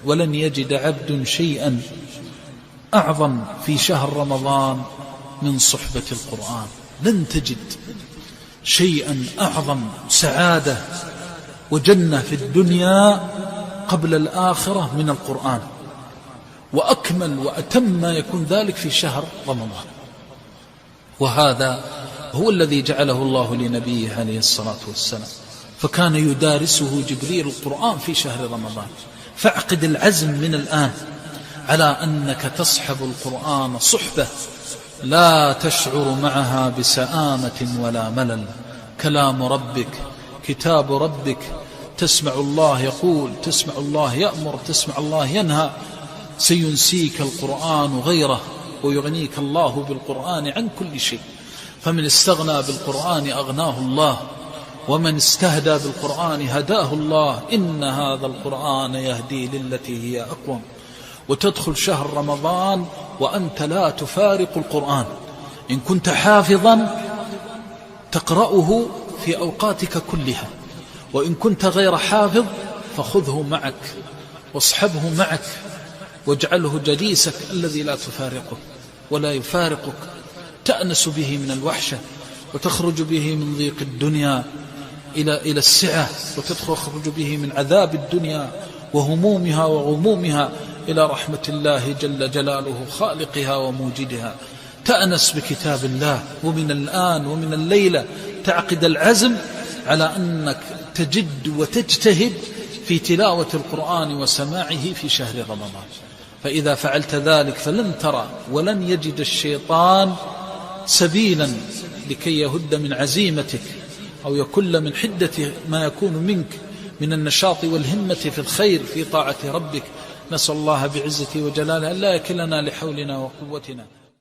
ولن يجد عبد شيئا أعظم في شهر رمضان من صحبة القرآن. لن تجد شيئا أعظم سعادة وجنة في الدنيا قبل الآخرة من القرآن، وأكمل وأتم ما يكون ذلك في شهر رمضان. وهذا هو الذي جعله الله لنبيه عليه الصلاة والسلام، فكان يدارسه جبريل القرآن في شهر رمضان. فاعقد العزم من الآن على أنك تصحب القرآن صحبة لا تشعر معها بسآمة ولا ملل. كلام ربك، كتاب ربك، تسمع الله يقول، تسمع الله يأمر، تسمع الله ينهى. سينسيك القرآن غيره ويغنيك الله بالقرآن عن كل شيء. فمن استغنى بالقرآن أغناه الله، ومن استهدى بالقرآن هداه الله. إن هذا القرآن يهدي للتي هي أقوم. وتدخل شهر رمضان وأنت لا تفارق القرآن. إن كنت حافظا تقرأه في أوقاتك كلها، وإن كنت غير حافظ فخذه معك واصحبه معك واجعله جليسك الذي لا تفارقه ولا يفارقك. تأنس به من الوحشة، وتخرج به من ضيق الدنيا إلى السعة، وتخرج به من عذاب الدنيا وهمومها وغمومها إلى رحمة الله جل جلاله خالقها وموجدها. تأنس بكتاب الله، ومن الآن ومن الليلة تعقد العزم على أنك تجد وتجتهد في تلاوة القرآن وسماعه في شهر رمضان. فإذا فعلت ذلك فلن ترى ولن يجد الشيطان سبيلا لكي يهد من عزيمتك أو يكل من حدة ما يكون منك من النشاط والهمة في الخير في طاعة ربك. نسأل الله بعزته وجلاله أن لا يكلنا لحولنا وقوتنا.